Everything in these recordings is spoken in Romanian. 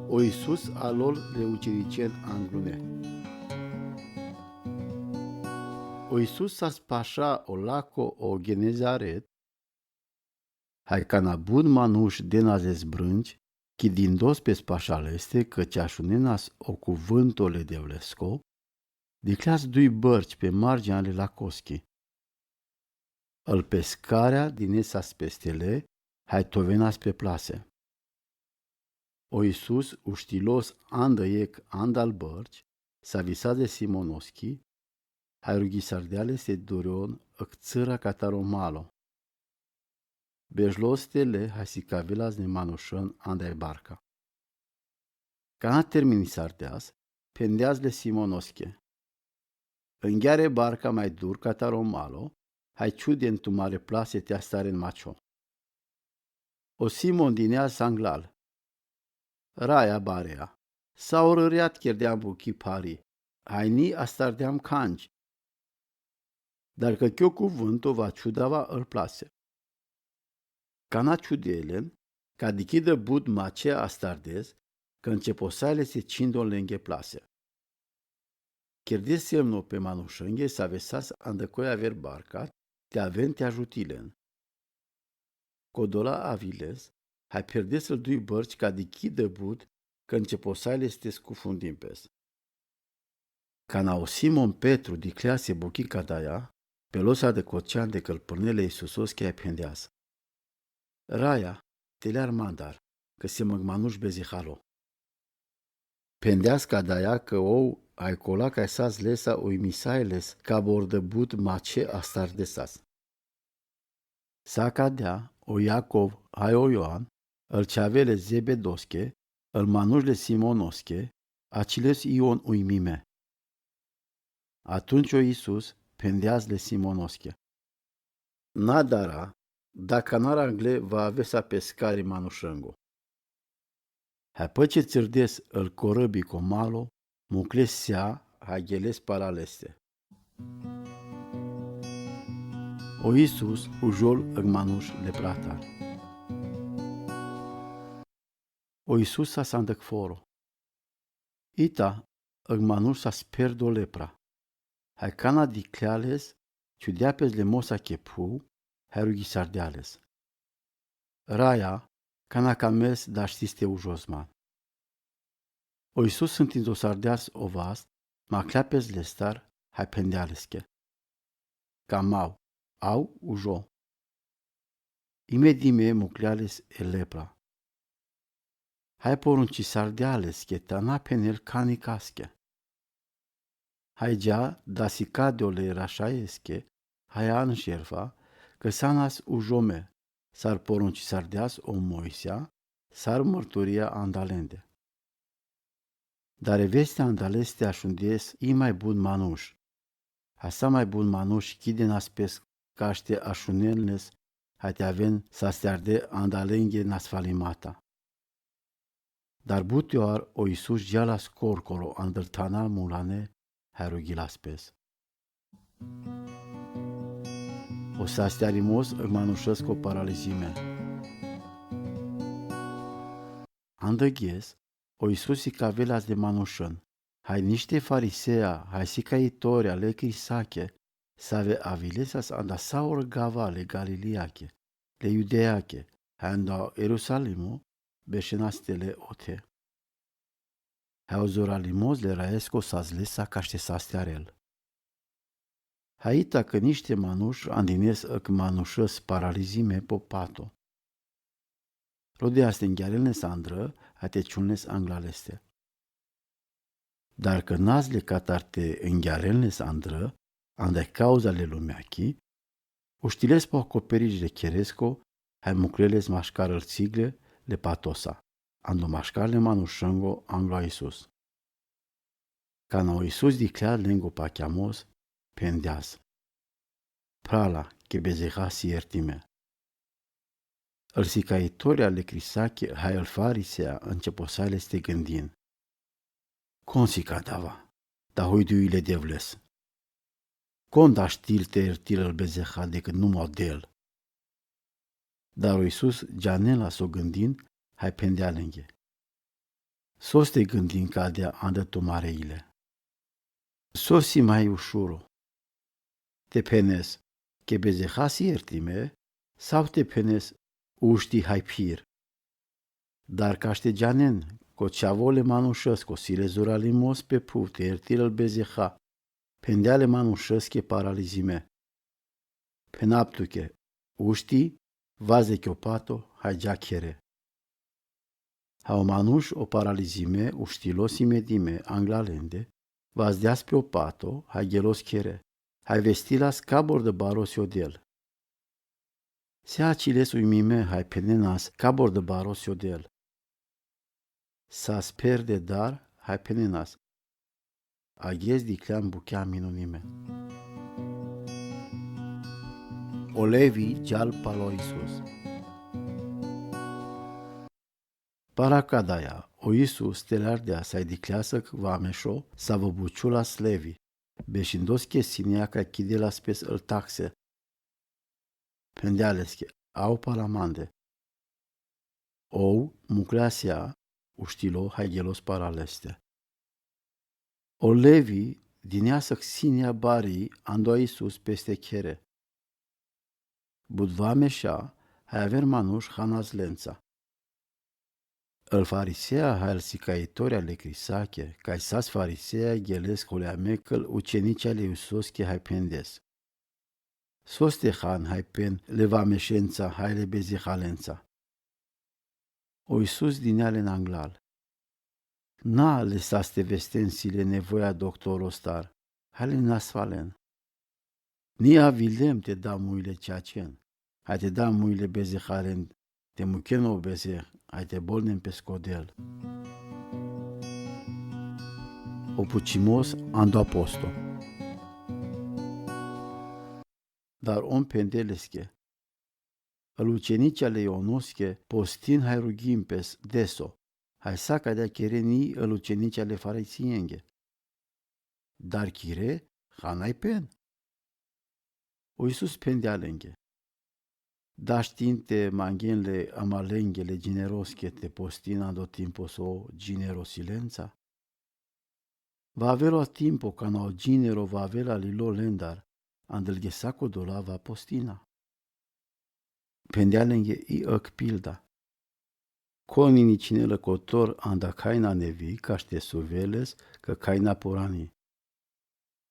O Iisus alol le ucericen anglune. O Iisus sa spasha o lako o Genezaret, hai canabun manuș denazes brânci, ki dindos pe spașaleste, căci așunenas o cuvântole de vlesco, dicleas dui bărci pe marginea ale lacoschi. Îl pescarea din esas pestele, hai tovenas pe plase. O Iisus uštilos andăiec andal bărci, sa visat de Simonoschi, hai rugisardeale se durion ăcțâra cataromalo. Bejlostele hai si cavilas ne manușăn andai barca. Cana termini sardeas, pendeas de Simonosche. Înghiare barca mai dur cataromalo, hai ciude în tumare plase te astare în macio. O Simon dinea sanglal. Raia barea. S-au râriat cherdeam buchi pari. Hai ni astardeam cangi. Dar că chiu cuvântul va ciudava îl plase. Cana ciudelen, ca dichidă bud macea astardez, că începosaile se cindon lenghe plase. Cherdes semnul pe manușânghe s-a vesas andăcoi aver barca, te avem te ajutilen. Codola aviles, hai perdes îl dui bărci ca dichidă bud, că începosaile se scufundimpes. Cana o Simon Petru diclease buchi cadaia, pe losa de cocean de călpârnele Iisusos che ai pendeas. Raia, telear mandar, că se măgmanuș bezihalo. Pendeas cadaia că ou ai cola ca esas lesa uimisailes ca bordăbut mace astar de sas. Sa cadea, o Iacov, hai o Ioan, îl ceavele Zebedosche, îl manușle Simonosche, aciles Ion uimime. Atunci o Iisus pendeaz le Simonosche. Nadara, dacă n-ar angle, va avea sa pescari manușângo. Hai păce țârdes îl corăbi comalo, mucles sea, hai gheles paraleste. O Iisus ujol îgmanuș le pratar. O Iisus sa sandăc foro. Ita îgmanuș sa sperdo lepra. Hai cana dicleales, ciudeapes le mosa chepu, hai rugisardeales. Raia, cana cames daștiste ujosman. O Iisus sunt indosardeas o vast, ma cleapes le star, hai pendealesche. Camau, au ujo. Imedime mucleales e lepra. Hai porunci sardeales che tana penel cani casche. Hai gea dasicadeole rașaesche, hai an șerfa, că sanas ujome, sar porunci sardeas o Moisea, sar mărturia andalende. Dar vestea andaleste așundies i mai bun manuș. Asa mai bun manuș chiden aspes caște așunelnes, hai te aven sa stearde andalenghe nasfalimata. Dar butioar o Iisus gealas corcolo andăltana mulane, hai rugilaspes. O să stearimos îl manușesc o paralizime. Andăghes, o Iisus i cavelas de manușăn. Hai niște farisea, hai si caitoria, le crisache, save avilesas anda saur gava le galiliache, le iudeache, hai anda Ierusalimo, beșenastele ote. Hai ozoralimos le raesco sazlesa caște sastearel. Haita că niște manuș andines îc manușăs paralizime popato. Rodeaste înghearelne sandră, ate ciunnes anglaleste. Dar că nazle catarte înghearelne sandră, andai cauzale lumeachi, uștiles po acoperici de cheresco, hai mucleles mașcar îl țigle, le patosa, ando mașcarle manușângo anglo Iisus. Cana o Iisus dicleat lengo pachiamos, pendeaz. Prala, che bezeha si iertime. Îl sicaitoria le crisache, hai îl farisea, începosale ste gândin. Consi cadava, da hoiduile devles. Conda știl te iertil îl bezeha decât nu model. Dar o Iisus, gianela s-o gândin, hai pendea lânghe. sos te gândin cadea andă tomareile. Sosi mai ușuro. Te penes che bezehasi ertime, sau te penes uști hai pir. Dar caște janen, co ceavole manușăs, co sile zuralimos pe pute, ertil bezeha, pendeale manușăs che paralizime. Penaptuche, uști, vaze chiopato, hai giachere. Hau manuș o paralizime, uștilos imedime, anglalende, vazdeas pe opato, hai gelos chere, hai vestilas cabor de baros iodel. Se aciles uimime, hai penenas cabor de baros iodel. Sa sper de dar, hai penenas. Aghez dicleam buchea minunime. Olevi jal palo Isus. Paracadaia, o Isus telardea sa dicleasă vameșo, sa văbuciula slevi, beșindos che sinea ca chidela spes îl taxe. Pendealesche, au palamande. Ou, mucleasea, uștilo, haigelos paraleste. O levi, dinea să sinea barii, ando Isus peste chere. Budvameșa, hai aver manuș hanas lența. Îl farisea hai al sicaitori ale crisache, ca sas farisea gelesc oleamecăl ucenici ale Iisus che hai pendes. Soste han hai pen levameșența hai le bezihalența. O Iisus dineale în anglal. Na lesaste vestensile nevoia doctorul star, hai le nasfalen. Ni avilem te da muile ceacen, hai te da muile bezihalen, te muchen o bezeh, hai te bolnem pe scodel. O pucimos ando aposto. Dar om pendelesche. Îl ucenici ale Ionosche postin hai rugimpes deso, hai sa cadea chereni îl ucenici ale farisienge. Dar chire, hanai pen. O Iisus pendealenghe. Da știinte manghenle amalenghele generosche te postina do timpo so generosilența? Va avelo a timpo ca no genero va avela lilo lendar, andel saco dolava postina. Pendealenghe i ăc pilda. Conini cinelă cotor anda caina nevi, caște suveles, că caina porani.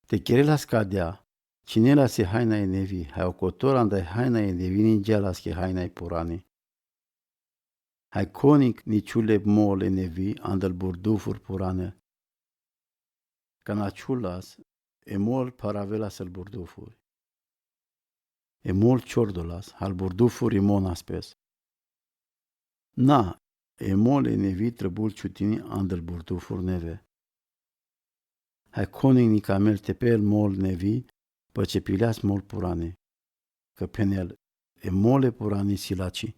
Te cherelas cadea, cinela se haina e nevi, hai o cotor anda haina e nevi ningelas che haina e porani. Hai conic niciule mole nevi andel burdufur purane. Canaciulas e mol paravelas el burdufuri. E mol ciordolas al burdufuri monaspes. Na, e mole nevi trebul ciutini andel burdufur neve. Hai conic ni camel tepel mol nevi, păce pileas mol purane. Că penel e mole purani silaci.